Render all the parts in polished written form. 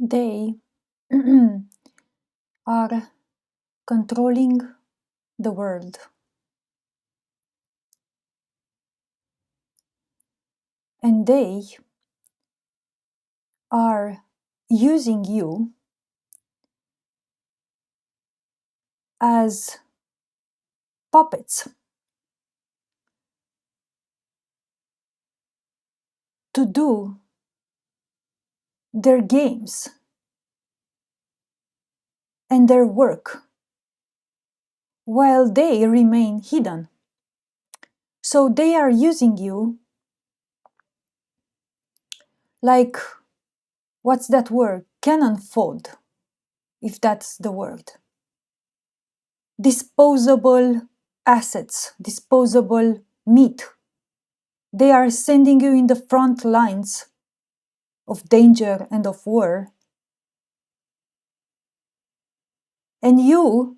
They are controlling the world. And they are using you as puppets to do their games and their work while they remain hidden. So they are using you like, what's that word? Cannon fodder, if that's the word. Disposable assets, disposable meat. They are sending you in the front lines of danger and of war. And you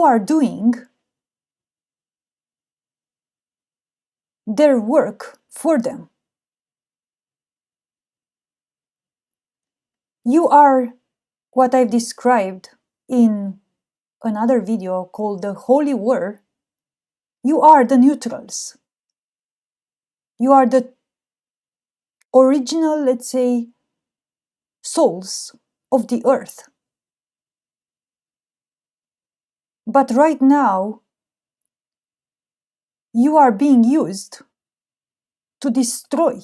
are doing their work for them. You are what I've described in another video called the Holy War. You are the neutrals. You are the original, let's say, souls of the earth. But right now, you are being used to destroy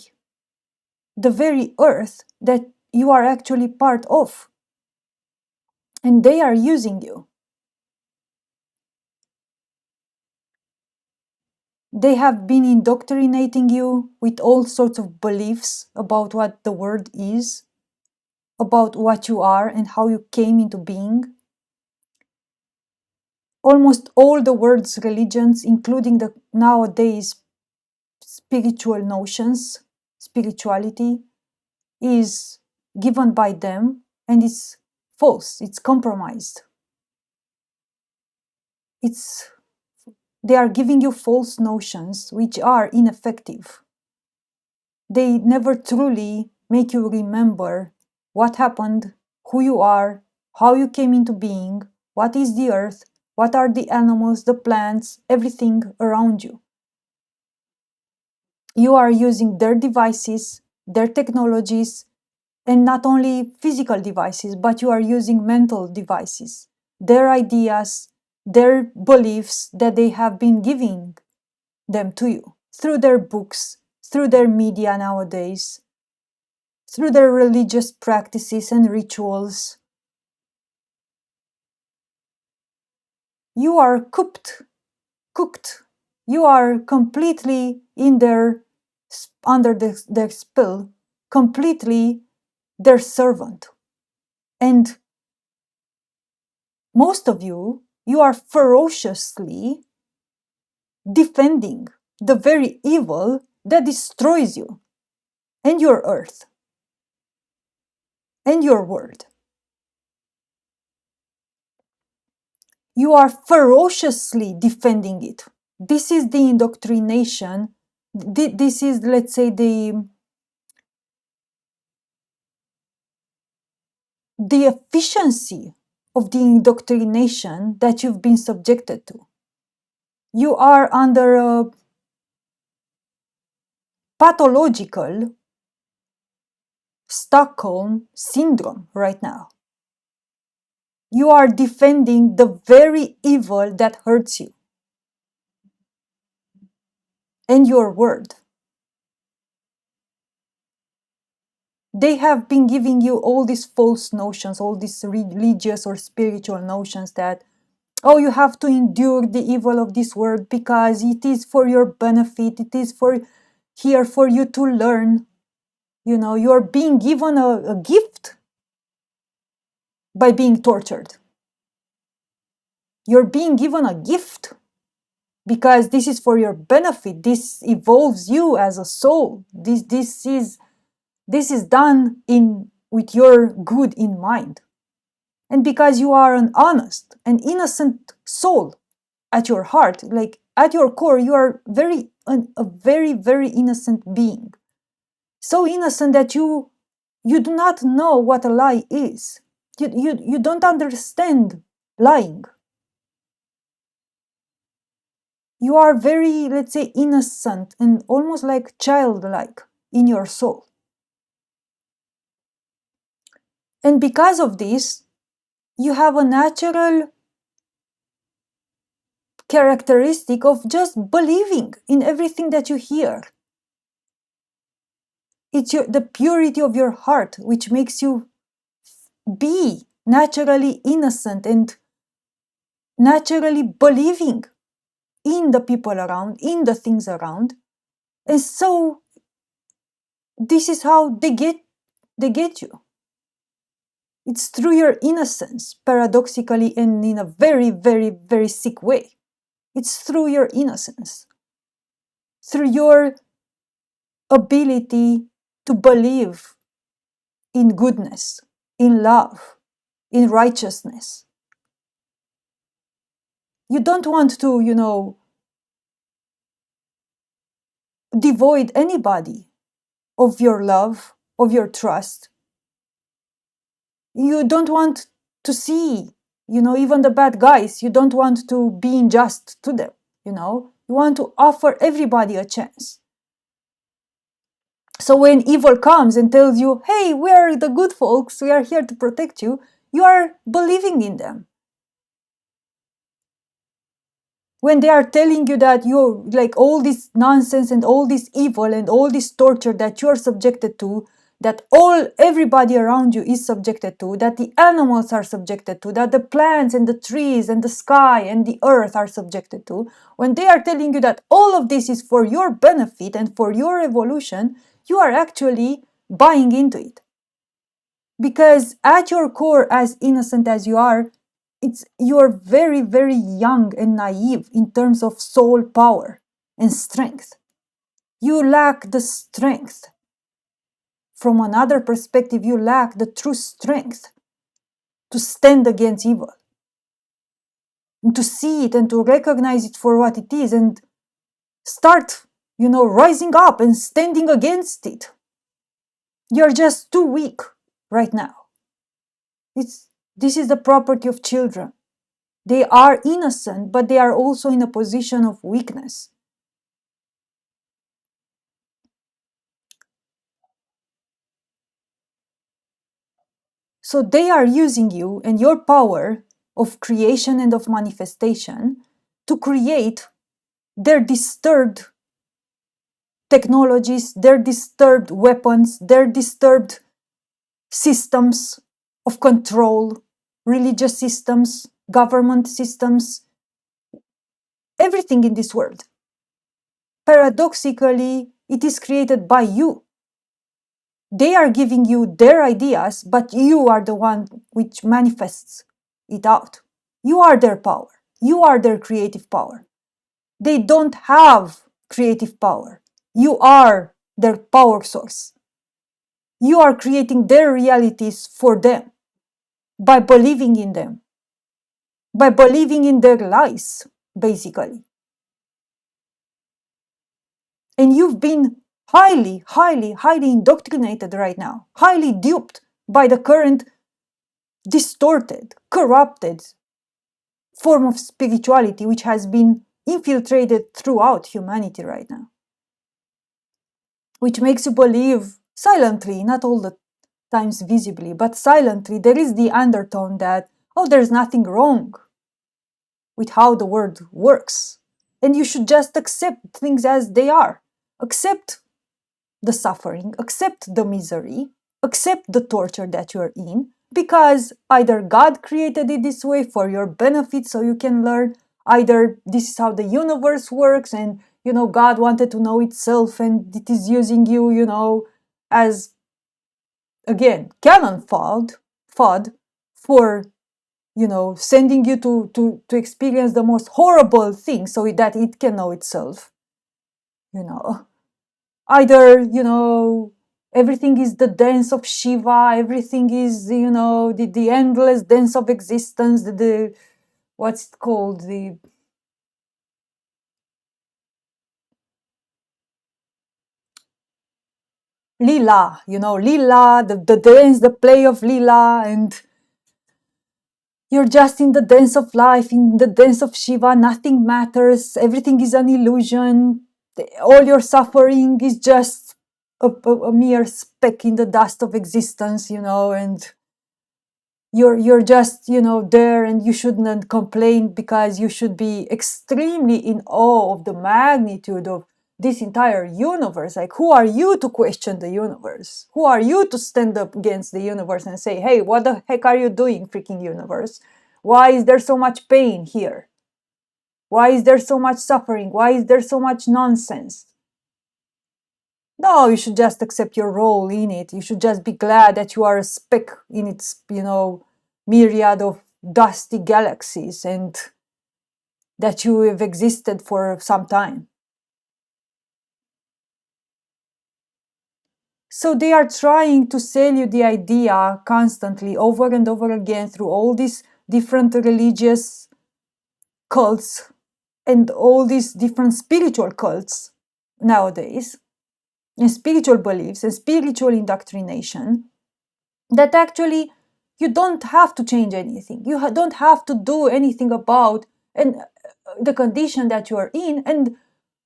the very earth that you are actually part of. And they are using you. They have been indoctrinating you with all sorts of beliefs about what the world is, about what you are and how you came into being. Almost all the world's religions, including the nowadays spiritual notions, spirituality, is given by them and it's false, it's compromised. They are giving you false notions which are ineffective. They never truly make you remember what happened, who you are, how you came into being, what is the earth, what are the animals, the plants, everything around you. You are using their devices, their technologies, and not only physical devices, but you are using mental devices, their ideas, their beliefs that they have been giving them to you through their books, through their media nowadays, through their religious practices and rituals. You are cooked. You are completely under their spell, completely their servant. And most of you are ferociously defending the very evil that destroys you and your earth and your world. You are ferociously defending it. This is the indoctrination. This is, let's say, the efficiency of the indoctrination that you've been subjected to. You are under a pathological Stockholm syndrome right now. You are defending the very evil that hurts you and your world. They have been giving you all these false notions, all these religious or spiritual notions that, oh, you have to endure the evil of this world because it is for your benefit, it is here for you to learn. You know, you're being given a gift by being tortured. You're being given a gift because this is for your benefit. This evolves you as a soul. This is done with your good in mind. And because you are an honest and innocent soul at your heart, like at your core, you are a very, very innocent being. So innocent that you You do not know what a lie is. You don't understand lying. You are very, let's say, innocent and almost like childlike in your soul. And because of this, you have a natural characteristic of just believing in everything that you hear. It's the purity of your heart which makes you be naturally innocent and naturally believing in the people around, in the things around. And so this is how they get you. It's through your innocence, paradoxically, and in a very, very, very sick way. It's through your innocence, through your ability to believe in goodness, in love, in righteousness. You don't want to, devoid anybody of your love, of your trust. You don't want to see, even the bad guys, you don't want to be unjust to them, You want to offer everybody a chance. So when evil comes and tells you, hey, we are the good folks, we are here to protect you, you are believing in them. When they are telling you that you're like all this nonsense and all this evil and all this torture that you're subjected to, that everybody around you is subjected to, that the animals are subjected to, that the plants and the trees and the sky and the earth are subjected to, when they are telling you that all of this is for your benefit and for your evolution, you are actually buying into it. Because at your core, as innocent as you are, you're very, very young and naive in terms of soul power and strength. You lack the strength. From another perspective, you lack the true strength to stand against evil, and to see it and to recognize it for what it is and start, rising up and standing against it. You're just too weak right now. This is the property of children. They are innocent, but they are also in a position of weakness. So they are using you and your power of creation and of manifestation to create their disturbed technologies, their disturbed weapons, their disturbed systems of control, religious systems, government systems, everything in this world. Paradoxically, it is created by you. They are giving you their ideas, but you are the one which manifests it out. You are their power. You are their creative power. They don't have creative power. You are their power source. You are creating their realities for them by believing in them, by believing in their lies, basically. And you've been highly, highly, highly indoctrinated right now, highly duped by the current distorted, corrupted form of spirituality which has been infiltrated throughout humanity right now. Which makes you believe silently, not all the times visibly, but silently, there is the undertone that, there's nothing wrong with how the world works. And you should just accept things as they are. Accept the suffering, accept the misery, accept the torture that you're in, because either God created it this way for your benefit so you can learn, either this is how the universe works and, God wanted to know itself and it is using you, as, again, cannon fod for, sending you to experience the most horrible thing so that it can know itself, Either, everything is the dance of Shiva, everything is, the endless dance of existence, the what's it called? Lila, Lila, the dance, the play of Lila, and you're just in the dance of life, in the dance of Shiva. Nothing matters. Everything is an illusion. All your suffering is just a mere speck in the dust of existence, and you're just, there, and you shouldn't complain, because you should be extremely in awe of the magnitude of this entire universe. Like, who are you to question the universe? Who are you to stand up against the universe and say, hey, what the heck are you doing, freaking universe? Why is there so much pain here? Why is there so much suffering? Why is there so much nonsense? No, you should just accept your role in it. You should just be glad that you are a speck in its, myriad of dusty galaxies, and that you have existed for some time. So they are trying to sell you the idea constantly, over and over again, through all these different religious cults and all these different spiritual cults nowadays, and spiritual beliefs and spiritual indoctrination, that actually you don't have to change anything. You don't have to do anything about the condition that you are in, and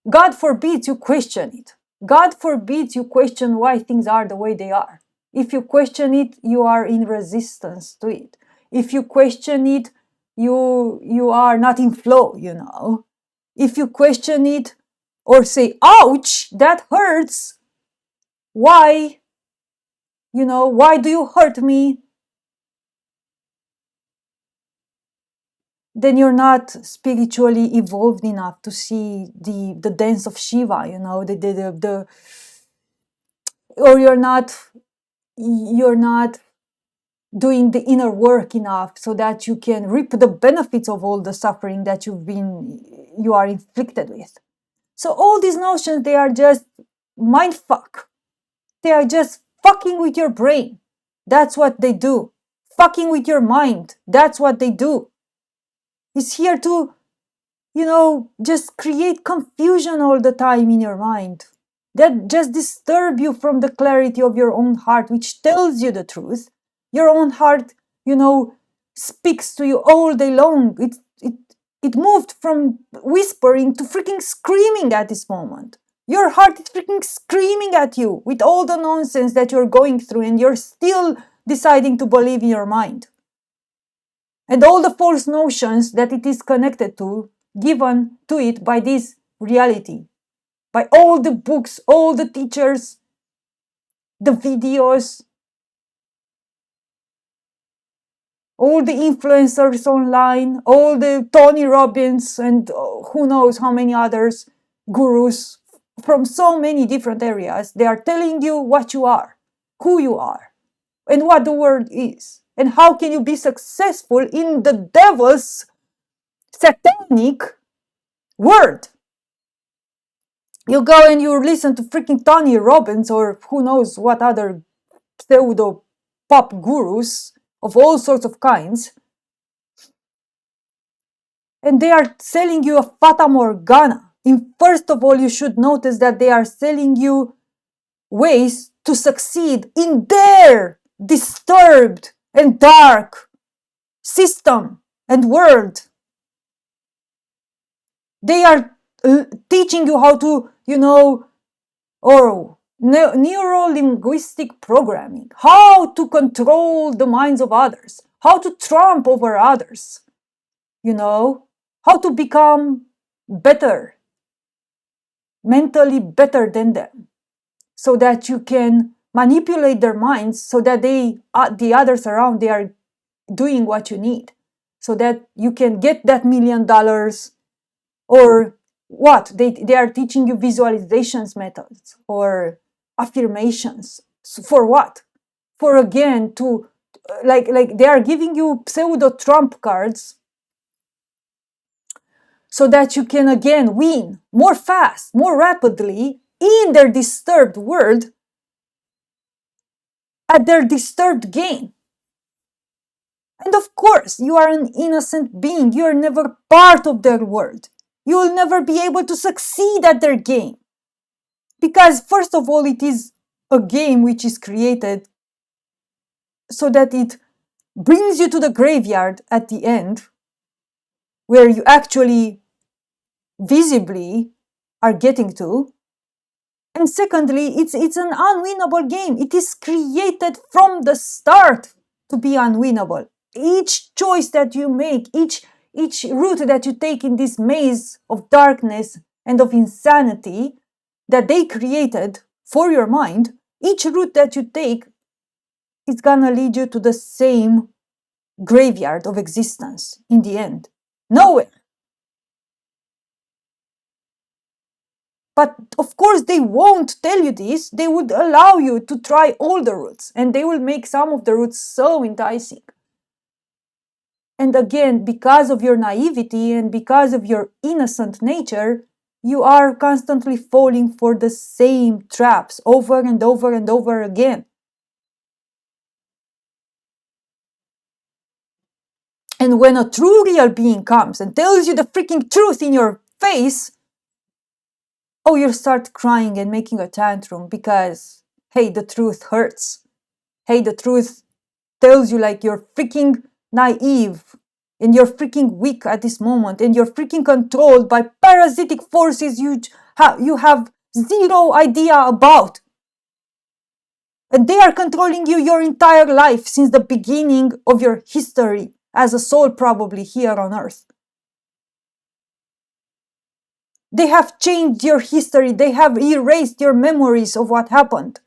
God forbids you question it. God forbids you question why things are the way they are. If you question it, you are in resistance to it. If you question it, you are not in flow, If you question it or say, ouch, that hurts, why? Why do you hurt me? Then you're not spiritually evolved enough to see the dance of Shiva, or you're not doing the inner work enough so that you can reap the benefits of all the suffering that you are inflicted with. So all these notions, they are just mind fuck. They are just fucking with your brain. That's what they do. Fucking with your mind. That's what they do. It's here to, just create confusion all the time in your mind. That just disturb you from the clarity of your own heart, which tells you the truth. Your own heart, speaks to you all day long. It moved from whispering to freaking screaming at this moment. Your heart is freaking screaming at you with all the nonsense that you're going through, and you're still deciding to believe in your mind. And all the false notions that it is connected to, given to it by this reality, by all the books, all the teachers, the videos, all the influencers online, all the Tony Robbins, and who knows how many others, gurus from so many different areas. They are telling you what you are, who you are, and what the world is, and how can you be successful in the devil's satanic world. You go and you listen to freaking Tony Robbins, or who knows what other pseudo pop gurus of all sorts of kinds, and they are selling you a fata morgana. First of all, you should notice that they are selling you ways to succeed in their disturbed and dark system and world. They are teaching you how to, or neuro-linguistic programming, how to control the minds of others, how to trump over others, how to become better, mentally better than them, so that you can manipulate their minds, so that the others around, they are doing what you need, so that you can get that $1 million, or what? They are teaching you visualizations methods or affirmations. So for what? For again, to like they are giving you pseudo trump cards so that you can again win more fast, more rapidly in their disturbed world at their disturbed game. And of course, you are an innocent being. You are never part of their world. You will never be able to succeed at their game. Because first of all, it is a game which is created so that it brings you to the graveyard at the end, where you actually visibly are getting to. And secondly, it's an unwinnable game. It is created from the start to be unwinnable. Each choice that you make, each route that you take in this maze of darkness and of insanity that they created for your mind, each route that you take is gonna lead you to the same graveyard of existence in the end. Nowhere. But of course, they won't tell you this. They would allow you to try all the routes, and they will make some of the routes so enticing. And again, because of your naivety and because of your innocent nature, you are constantly falling for the same traps over and over and over again. And when a true real being comes and tells you the freaking truth in your face, oh, you start crying and making a tantrum because, hey, the truth hurts. Hey, the truth tells you like you're freaking naive and you're freaking weak at this moment and you're freaking controlled by parasitic forces you have zero idea about. And they are controlling you your entire life since the beginning of your history as a soul, probably here on earth. They have changed your history. They have erased your memories of what happened.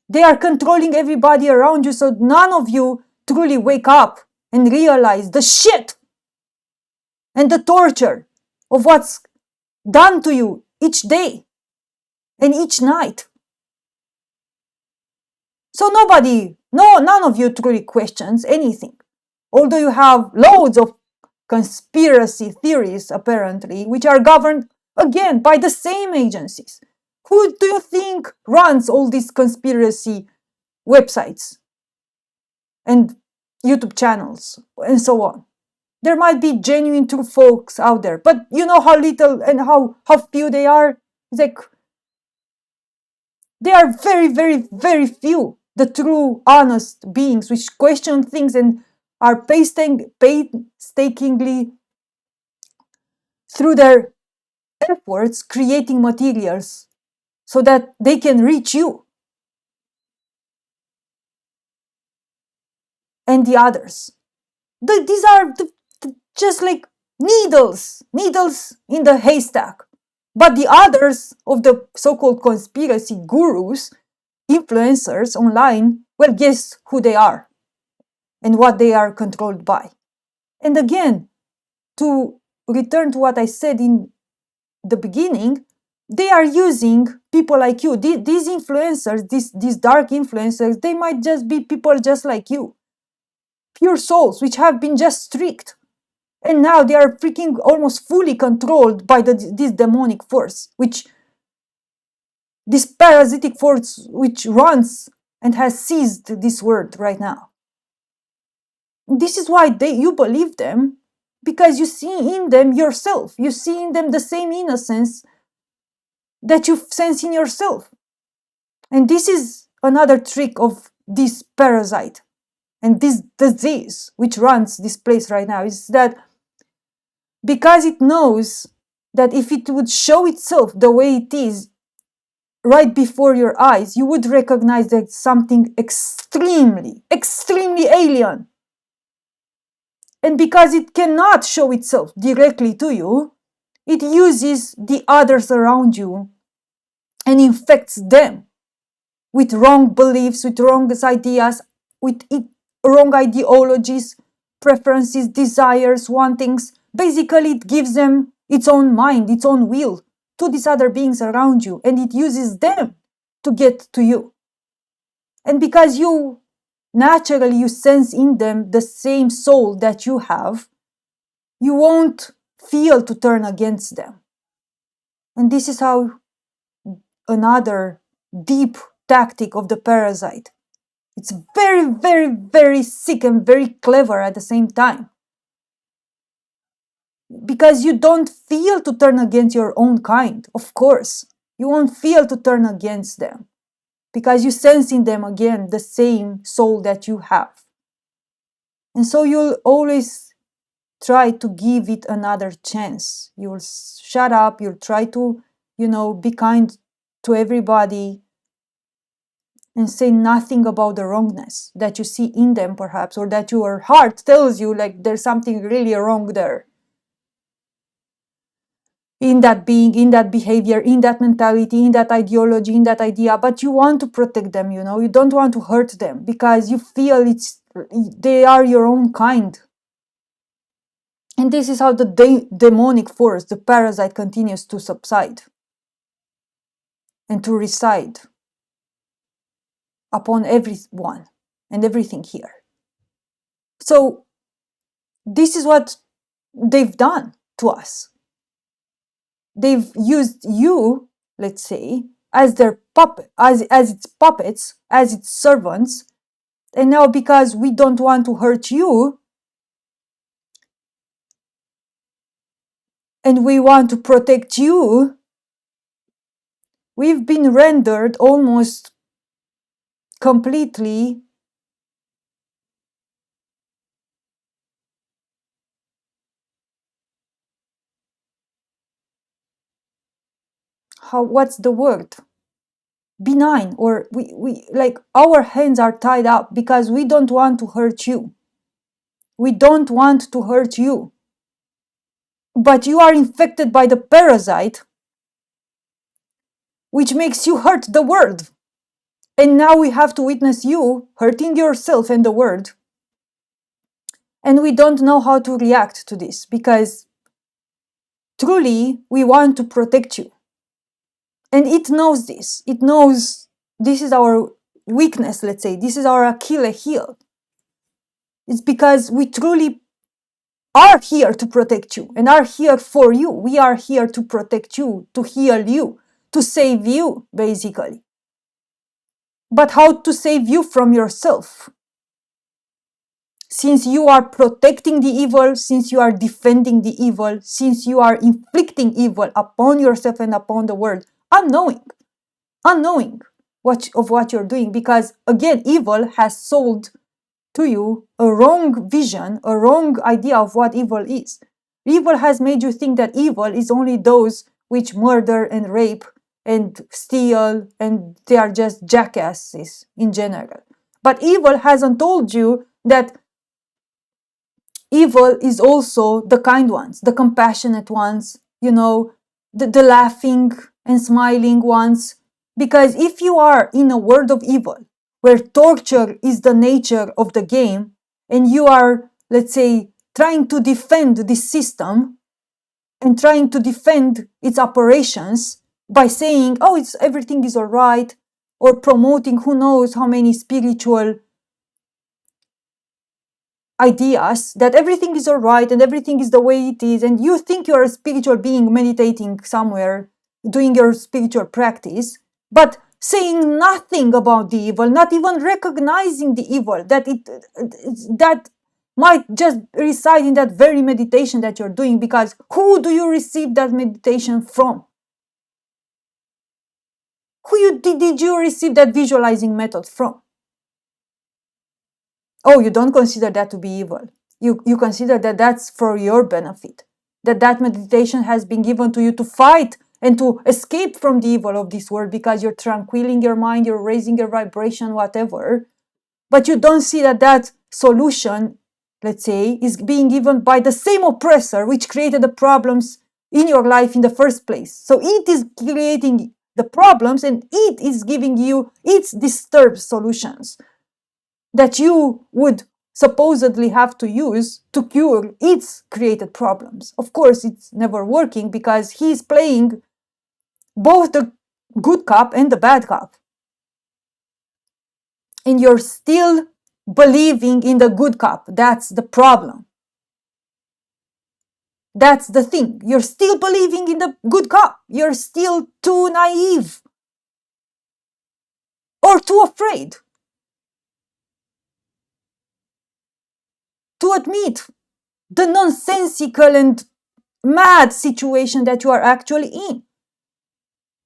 They are controlling everybody around you, so none of you truly wake up and realize the shit and the torture of what's done to you each day and each night. So none of you truly questions anything. Although you have loads of conspiracy theories, apparently, which are governed, again, by the same agencies. Who do you think runs all these conspiracy websites and YouTube channels and so on? There might be genuine true folks out there, but you know how little and how few they are? It's like, they are very, very, very few, the true, honest beings which question things and are painstakingly, through their efforts, creating materials so that they can reach you and the others. These are just like needles in the haystack. But the others of the so-called conspiracy gurus, influencers online, well, guess who they are and what they are controlled by. And again, to return to what I said in the beginning, they are using people like you. These influencers, these dark influencers, they might just be people just like you. Pure souls, which have been just tricked. And now they are freaking almost fully controlled by this demonic force, this parasitic force which runs and has seized this world right now. This is why you believe them, because you see in them yourself. You see in them the same innocence that you sense in yourself. And this is another trick of this parasite and this disease which runs this place right now, is that because it knows that if it would show itself the way it is right before your eyes, you would recognize that it's something extremely, extremely alien. And because it cannot show itself directly to you, it uses the others around you and infects them with wrong beliefs, with wrong ideas, with wrong ideologies, preferences, desires, wantings. Basically, it gives them its own mind, its own will to these other beings around you, and it uses them to get to you. And because you sense in them the same soul that you have, you won't feel to turn against them. And this is how another deep tactic of the parasite. It's very, very, very sick and very clever at the same time. Because you don't feel to turn against your own kind, of course. You won't feel to turn against them because you sense in them again the same soul that you have. And so you'll always try to give it another chance. You'll shut up, you'll try to, be kind to everybody and say nothing about the wrongness that you see in them perhaps, or that your heart tells you like there's something really wrong there. In that being, in that behavior, in that mentality, in that ideology, in that idea, but you want to protect them, you don't want to hurt them because you feel they are your own kind. And this is how the demonic force, the parasite, continues to subside and to reside upon everyone and everything here. So this is what they've done to us. They've used you, let's say, as their puppet, as its puppets, as its servants. And now because we don't want to hurt you, and we want to protect you, we've been rendered almost completely what's the word? Benign, or we like our hands are tied up because we don't want to hurt you. We don't want to hurt you. But you are infected by the parasite, which makes you hurt the world. And now we have to witness you hurting yourself and the world. And we don't know how to react to this because truly we want to protect you. And it knows this. It knows this is our weakness, let's say. This is our Achilles heel. It's because we truly are here to protect you and are here for you. We are here to protect you, to heal you, to save you, basically. But how to save you from yourself? Since you are protecting the evil, since you are defending the evil, since you are inflicting evil upon yourself and upon the world, unknowing what you're doing, because again, evil has sold to you a wrong vision, a wrong idea of what evil is. Evil has made you think that evil is only those which murder and rape and steal, and they are just jackasses in general. But evil hasn't told you that evil is also the kind ones, the compassionate ones, the laughing and smiling ones. Because if you are in a world of evil, where torture is the nature of the game, and you are, let's say, trying to defend this system and trying to defend its operations by saying, oh, everything is all right, or promoting who knows how many spiritual ideas that everything is all right and everything is the way it is, and you think you're a spiritual being meditating somewhere, doing your spiritual practice, but saying nothing about the evil, not even recognizing the evil, that might just reside in that very meditation that you're doing, because who do you receive that meditation from? Did you receive that visualizing method from? Oh, you don't consider that to be evil. You consider that that's for your benefit, that meditation has been given to you to fight and to escape from the evil of this world, because you're tranquilizing your mind, you're raising your vibration, whatever. But you don't see that solution, let's say, is being given by the same oppressor which created the problems in your life in the first place. So it is creating the problems and it is giving you its disturbed solutions that you would supposedly have to use to cure its created problems. Of course, it's never working because he's playing both the good cop and the bad cop. And you're still believing in the good cop. That's the problem. That's the thing. You're still believing in the good cop. You're still too naive or too afraid to admit the nonsensical and mad situation that you are actually in.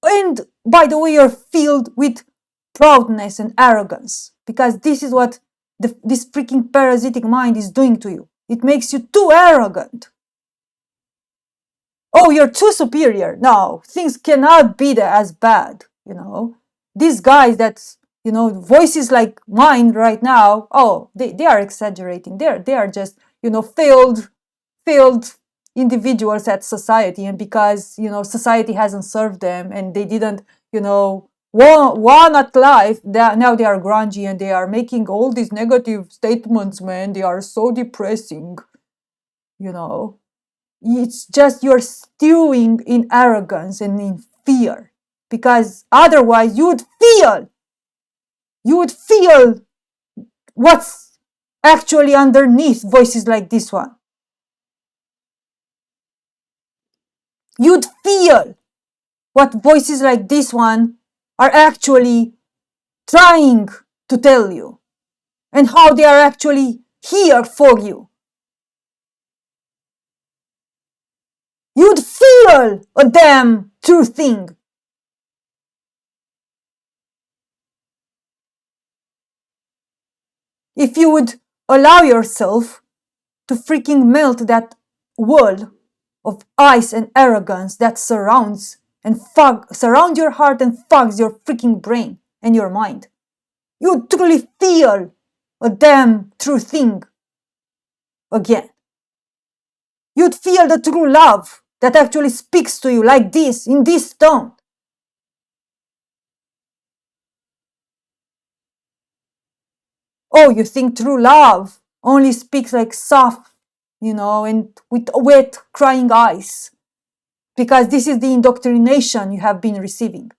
And by the way, you're filled with proudness and arrogance, because this is what this freaking parasitic mind is doing to you. It makes you too arrogant. Oh, you're too superior. No, things cannot be as bad, These guys that, voices like mine right now, oh, they are exaggerating. They are just, failed individuals at society, and because, society hasn't served them and they didn't, won at life, now they are grungy and they are making all these negative statements, man. They are so depressing, It's just you're stewing in arrogance and in fear, because otherwise you would feel what's actually underneath voices like this one. You'd feel what voices like this one are actually trying to tell you, and how they are actually here for you. You'd feel a damn true thing. If you would allow yourself to freaking melt that wall of ice and arrogance that surrounds your heart and fogs your freaking brain and your mind. You truly feel a damn true thing again. You'd feel the true love that actually speaks to you like this, in this tone. Oh, you think true love only speaks like soft, and with wet, crying eyes, because this is the indoctrination you have been receiving.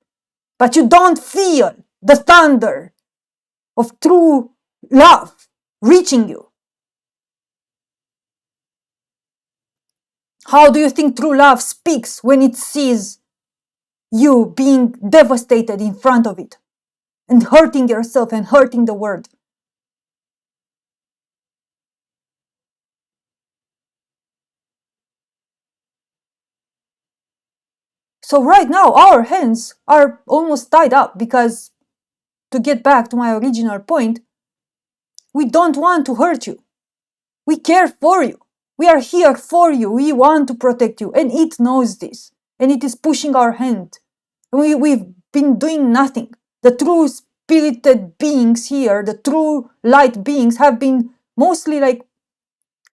But you don't feel the thunder of true love reaching you. How do you think true love speaks when it sees you being devastated in front of it and hurting yourself and hurting the world? So right now our hands are almost tied up, because, to get back to my original point, we don't want to hurt you. We care for you. We are here for you. We want to protect you. And it knows this. And it is pushing our hand. We've been doing nothing. The true spirited beings here, the true light beings, have been mostly like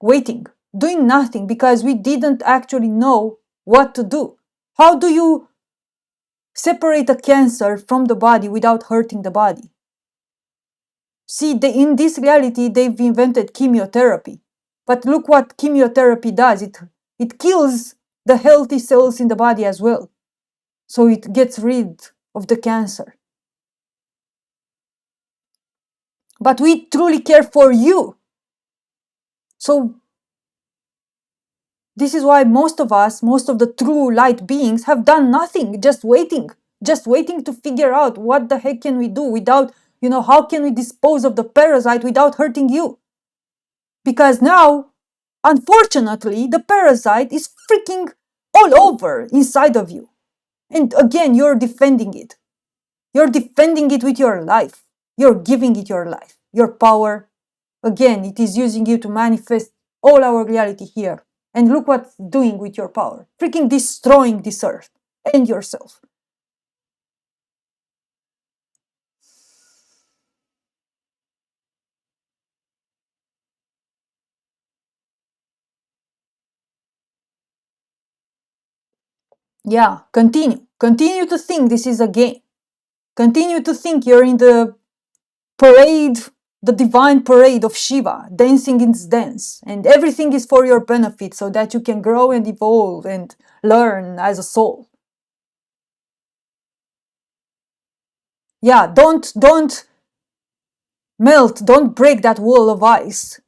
waiting, doing nothing, because we didn't actually know what to do. How do you separate a cancer from the body without hurting the body? See, in this reality, they've invented chemotherapy. But look what chemotherapy does. It kills the healthy cells in the body as well. So it gets rid of the cancer. But we truly care for you. So this is why most of the true light beings have done nothing, just waiting to figure out what the heck can we do without, how can we dispose of the parasite without hurting you? Because now, unfortunately, the parasite is freaking all over inside of you. And again, you're defending it. You're defending it with your life. You're giving it your life, your power. Again, it is using you to manifest all our reality here. And look what's doing with your power. Freaking destroying this earth and yourself. Yeah, continue. Continue to think this is a game. Continue to think you're in the parade, the divine parade of Shiva, dancing its dance, and everything is for your benefit so that you can grow and evolve and learn as a soul. Yeah, don't melt, don't break that wall of ice,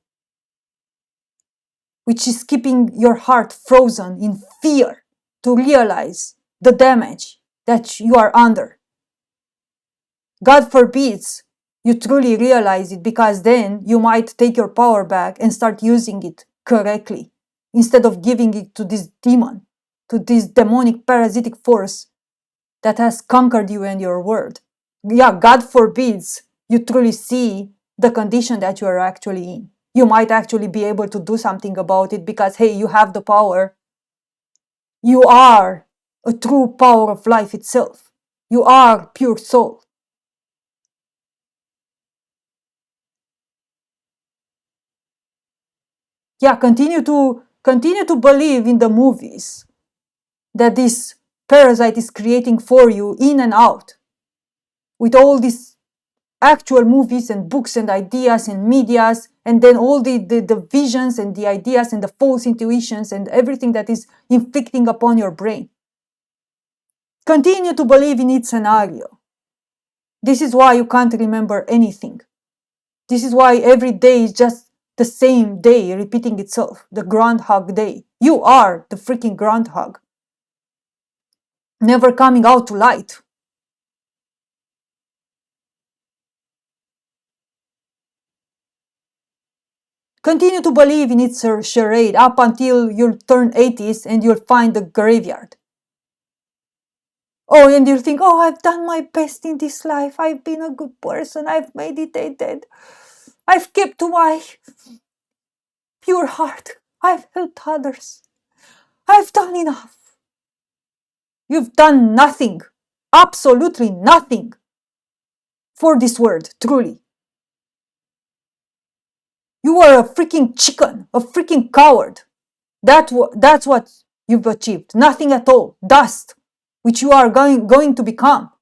which is keeping your heart frozen in fear to realize the damage that you are under. God forbids you truly realize it, because then you might take your power back and start using it correctly instead of giving it to this demon, to this demonic parasitic force that has conquered you and your world. Yeah, God forbids you truly see the condition that you are actually in. You might actually be able to do something about it because, hey, you have the power. You are a true power of life itself. You are pure soul. Yeah, continue to believe in the movies that this parasite is creating for you in and out, with all these actual movies and books and ideas and medias, and then all the visions and the ideas and the false intuitions and everything that is inflicting upon your brain. Continue to believe in its scenario. This is why you can't remember anything. This is why every day is just the same day repeating itself, the Groundhog Day. You are the freaking groundhog, never coming out to light. Continue to believe in its charade up until you'll turn 80s and you'll find the graveyard. Oh, and you'll think, oh, I've done my best in this life. I've been a good person. I've meditated. I've kept to my pure heart. I've helped others. I've done enough. You've done nothing. Absolutely nothing for this world, truly. You are a freaking chicken, a freaking coward. That's what you've achieved. Nothing at all. Dust, which you are going to become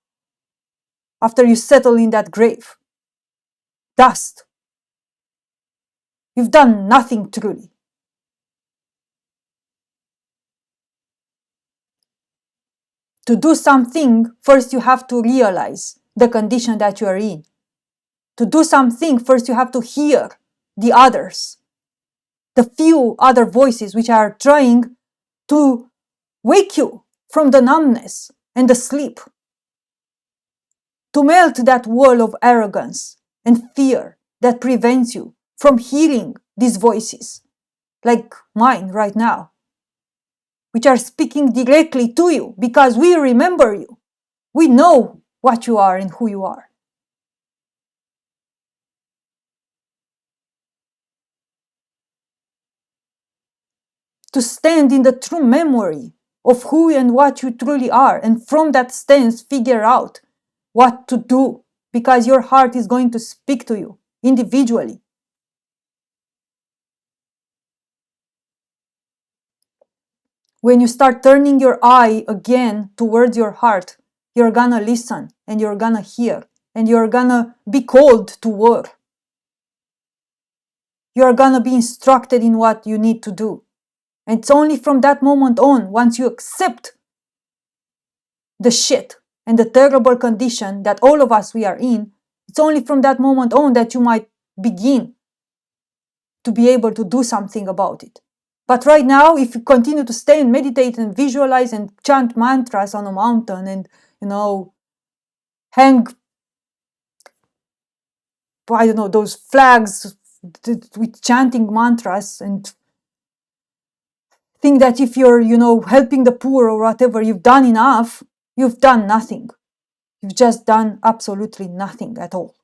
after you settle in that grave. Dust. You've done nothing truly. To do something, first you have to realize the condition that you are in. To do something, first you have to hear the others, the few other voices which are trying to wake you from the numbness and the sleep, to melt that wall of arrogance and fear that prevents you from hearing these voices, like mine right now, which are speaking directly to you because we remember you. We know what you are and who you are. To stand in the true memory of who and what you truly are, and from that stance figure out what to do, because your heart is going to speak to you individually. When you start turning your eye again towards your heart, you're gonna listen and you're gonna hear and you're gonna be called to war. You're gonna be instructed in what you need to do. And it's only from that moment on, once you accept the shit and the terrible condition that all of us we are in, it's only from that moment on that you might begin to be able to do something about it. But right now, if you continue to stay and meditate and visualize and chant mantras on a mountain and, hang, I don't know, those flags with chanting mantras and think that if you're, helping the poor or whatever, you've done enough, you've done nothing. You've just done absolutely nothing at all.